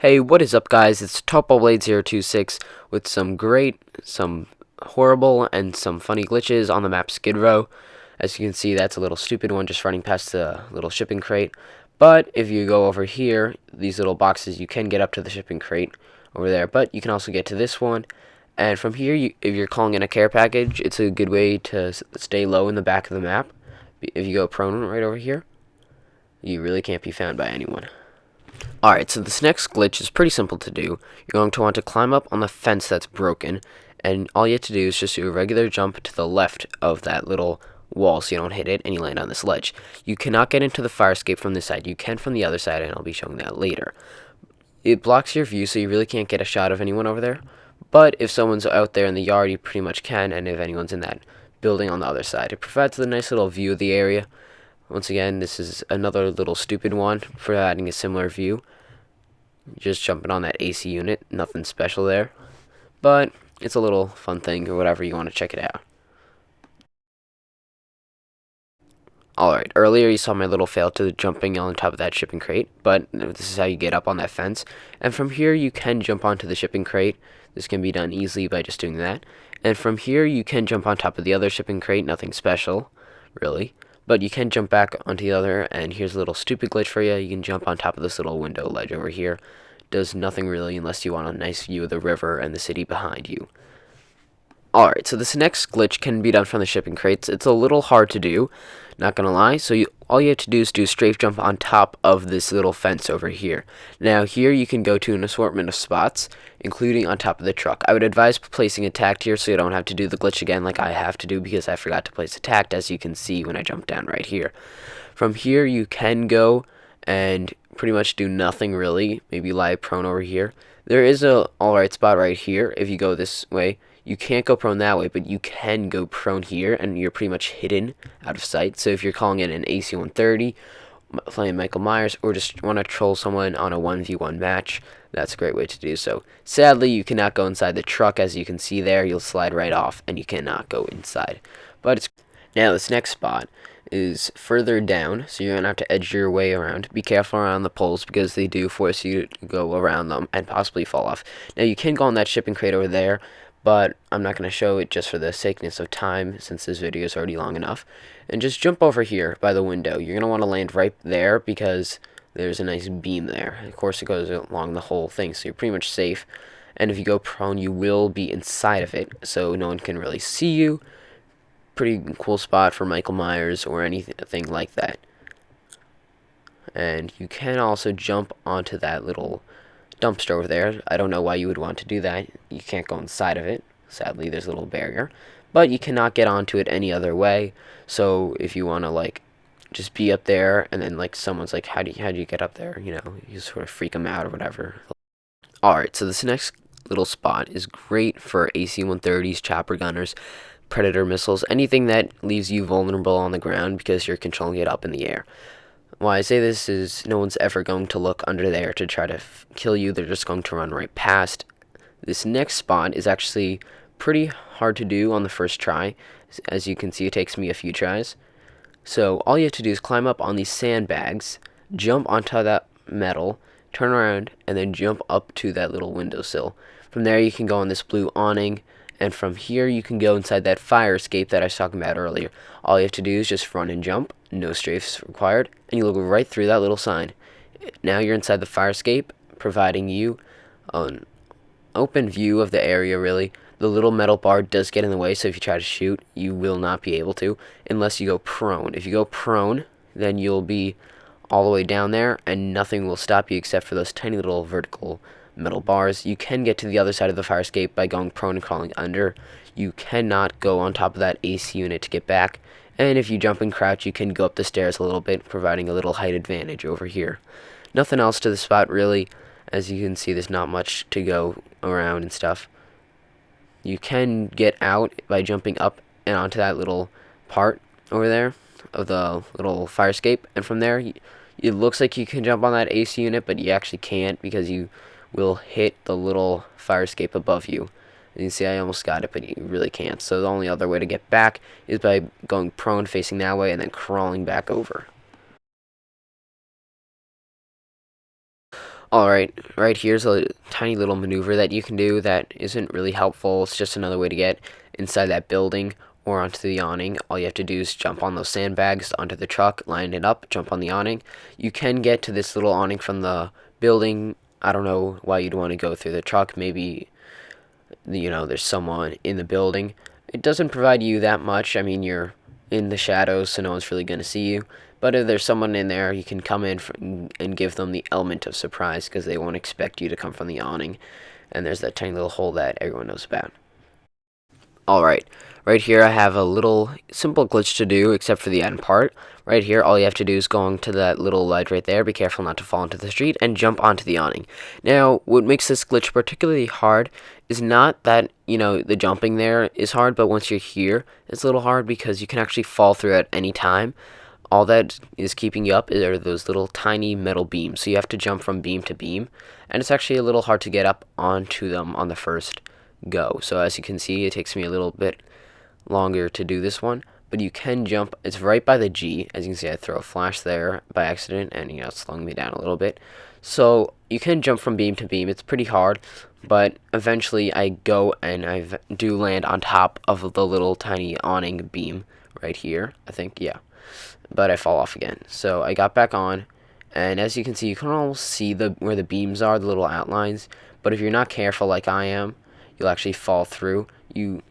Hey, what is up, guys? It's TopBlade026 with some horrible, and some funny glitches on the map Skidrow. As you can see, that's a little stupid one just running past the little shipping crate. But if you go over here, these little boxes, you can get up to the shipping crate over there. But you can also get to this one. And from here, if you're calling in a care package, it's a good way to stay low in the back of the map. If you go prone right over here, you really can't be found by anyone. Alright, so this next glitch is pretty simple to do. You're going to want to climb up on the fence that's broken, and all you have to do is just do a regular jump to the left of that little wall so you don't hit it and you land on this ledge. You cannot get into the fire escape from this side. You can from the other side, and I'll be showing that later. It blocks your view, so you really can't get a shot of anyone over there. But if someone's out there in the yard, you pretty much can, and if anyone's in that building on the other side. It provides a nice little view of the area. Once again, this is another little stupid one for adding a similar view. Just jumping on that AC unit, nothing special there. But it's a little fun thing, or whatever you want to check it out. Alright, earlier you saw my little fail to jumping on top of that shipping crate, but this is how you get up on that fence. And from here you can jump onto the shipping crate. This can be done easily by just doing that. And from here you can jump on top of the other shipping crate, nothing special, really. But you can jump back onto the other, and here's a little stupid glitch for you. You can jump on top of this little window ledge over here. Does nothing really unless you want a nice view of the river and the city behind you. Alright, so this next glitch can be done from the shipping crates. It's a little hard to do, not gonna lie. So all you have to do is do a strafe jump on top of this little fence over here. Now here you can go to an assortment of spots, including on top of the truck. I would advise placing a tact here so you don't have to do the glitch again like I have to do, because I forgot to place a tact, as you can see when I jump down right here. From here you can go and pretty much do nothing really, maybe lie prone over here. There is a alright spot right here. If you go this way, you can't go prone that way, but you can go prone here, and you're pretty much hidden out of sight. So if you're calling in an AC-130, playing Michael Myers, or just want to troll someone on a 1v1 match, that's a great way to do so. Sadly, you cannot go inside the truck. As you can see there, you'll slide right off, and you cannot go inside. But now this next spot is further down, so you're going to have to edge your way around. Be careful around the poles, because they do force you to go around them and possibly fall off. Now you can go on that shipping crate over there, but I'm not going to show it just for the sakeness of time, since this video is already long enough. And just jump over here by the window. You're going to want to land right there, because there's a nice beam there. Of course, it goes along the whole thing, so you're pretty much safe. And if you go prone, you will be inside of it, so no one can really see you. Pretty cool spot for Michael Myers or anything like that. And you can also jump onto that little dumpster over there. I don't know why you would want to do that. You can't go inside of it. Sadly, there's a little barrier. But you cannot get onto it any other way. So if you want to, like, just be up there, and then, like, someone's like, how do you get up there? You know, you sort of freak them out or whatever. Alright, so this next little spot is great for AC-130s, chopper gunners, predator missiles, anything that leaves you vulnerable on the ground because you're controlling it up in the air. Why I say this is no one's ever going to look under there to try to kill you. They're just going to run right past. This next spot is actually pretty hard to do on the first try. As you can see, it takes me a few tries. So all you have to do is climb up on these sandbags, jump onto that metal, turn around, and then jump up to that little windowsill. From there you can go on this blue awning, and from here you can go inside that fire escape that I was talking about earlier. All you have to do is just run and jump, no strafes required, and you'll go right through that little sign. Now you're inside the fire escape, providing you an open view of the area, really. The little metal bar does get in the way, so if you try to shoot, you will not be able to, unless you go prone. If you go prone, then you'll be all the way down there, and nothing will stop you except for those tiny little vertical metal bars. You can get to the other side of the fire escape by going prone and crawling under. You cannot go on top of that AC unit to get back, and if you jump and crouch, you can go up the stairs a little bit, providing a little height advantage over here. Nothing else to the spot, really. As you can see, there's not much to go around and stuff. You can get out by jumping up and onto that little part over there of the little fire escape, and from there it looks like you can jump on that AC unit, but you actually can't, because you will hit the little fire escape above you. And you see, I almost got it, but you really can't. So the only other way to get back is by going prone, facing that way, and then crawling back over. Alright, right here's a tiny little maneuver that you can do that isn't really helpful. It's just another way to get inside that building or onto the awning. All you have to do is jump on those sandbags onto the truck, line it up, jump on the awning. You can get to this little awning from the building. I don't know why you'd want to go through the truck. Maybe, there's someone in the building. It doesn't provide you that much. I mean, you're in the shadows, so no one's really going to see you. But if there's someone in there, you can come in and give them the element of surprise because they won't expect you to come from the awning. And there's that tiny little hole that everyone knows about. Alright, right here I have a little simple glitch to do except for the end part. Right here, all you have to do is go onto that little ledge right there, be careful not to fall into the street, and jump onto the awning. Now, what makes this glitch particularly hard is not that, the jumping there is hard, but once you're here, it's a little hard because you can actually fall through at any time. All that is keeping you up are those little tiny metal beams, so you have to jump from beam to beam, and it's actually a little hard to get up onto them on the first go. So as you can see, it takes me a little bit longer to do this one, but you can jump. It's right by the G. As you can see, I throw a flash there by accident, and it's slowing me down a little bit. So you can jump from beam to beam. It's pretty hard, but eventually I go and I do land on top of the little tiny awning beam right here, I think, yeah, but I fall off again. So I got back on, and as you can see, you can almost see where the beams are, the little outlines, but if you're not careful like I am, you'll actually fall through. You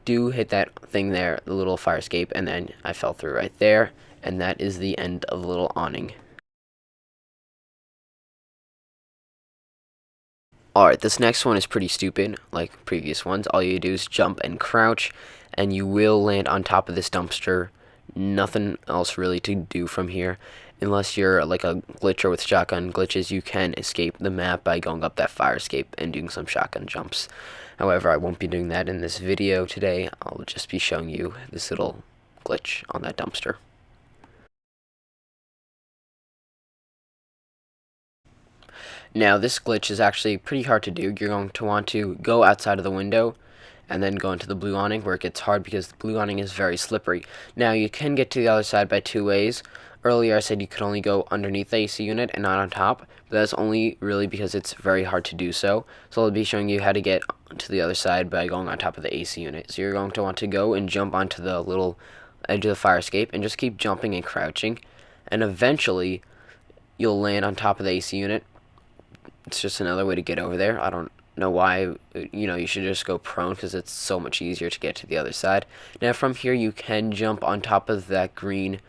do hit that thing there, the little fire escape, and then I fell through right there, and that is the end of the little awning. Alright, this next one is pretty stupid, like previous ones. All you do is jump and crouch, and you will land on top of this dumpster. Nothing else really to do from here. Unless you're like a glitcher with shotgun glitches, you can escape the map by going up that fire escape and doing some shotgun jumps. However, I won't be doing that in this video today. I'll just be showing you this little glitch on that dumpster. Now, this glitch is actually pretty hard to do. You're going to want to go outside of the window and then go into the blue awning, where it gets hard because the blue awning is very slippery. Now, you can get to the other side by two ways. Earlier, I said you could only go underneath the AC unit and not on top, but that's only really because it's very hard to do so. So I'll be showing you how to get to the other side by going on top of the AC unit. So you're going to want to go and jump onto the little edge of the fire escape and just keep jumping and crouching, and eventually you'll land on top of the AC unit. It's just another way to get over there. I don't know why, you should just go prone because it's so much easier to get to the other side. Now from here you can jump on top of that green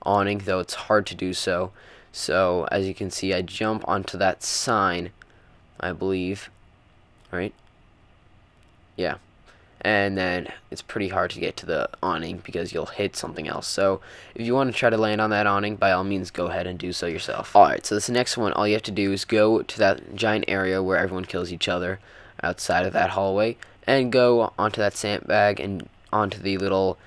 awning, though it's hard to do so. So as you can see, I jump onto that sign, I believe, right? Yeah. And then it's pretty hard to get to the awning because you'll hit something else. So if you want to try to land on that awning, by all means go ahead and do so yourself. Alright, so this next one, all you have to do is go to that giant area where everyone kills each other outside of that hallway, and go onto that sandbag and onto the little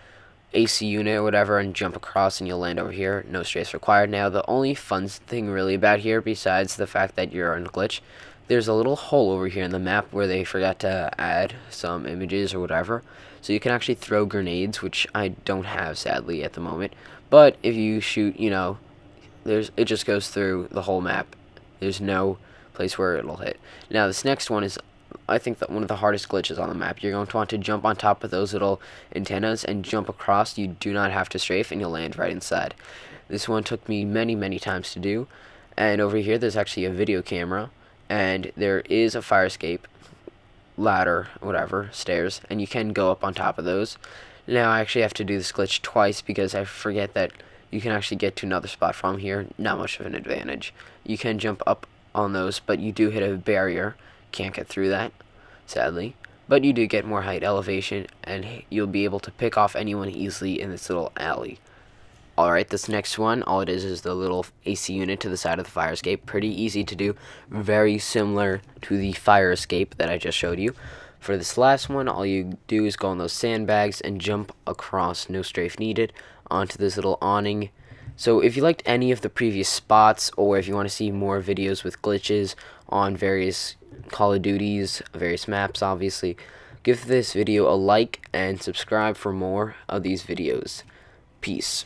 AC unit or whatever, and jump across, and you'll land over here. No strafes required. Now, the only fun thing really about here, besides the fact that you're in a glitch, there's a little hole over here in the map where they forgot to add some images or whatever. So you can actually throw grenades, which I don't have, sadly, at the moment. But if you shoot, it just goes through the whole map. There's no place where it'll hit. Now, this next one is, I think, one of the hardest glitches on the map. You're going to want to jump on top of those little antennas and jump across. You do not have to strafe, and you'll land right inside. This one took me many, many times to do. And over here, there's actually a video camera, and there is a fire escape, ladder, whatever, stairs, and you can go up on top of those. Now, I actually have to do this glitch twice because I forget that you can actually get to another spot from here. Not much of an advantage. You can jump up on those, but you do hit a barrier. Can't get through that, sadly, but you do get more height elevation, and you'll be able to pick off anyone easily in this little alley. Alright, this next one, all it is the little AC unit to the side of the fire escape. Pretty easy to do, very similar to the fire escape that I just showed you. For this last one, all you do is go on those sandbags and jump across, no strafe needed, onto this little awning. So if you liked any of the previous spots, or if you want to see more videos with glitches on various Call of Duties, various maps, obviously, give this video a like and subscribe for more of these videos. Peace.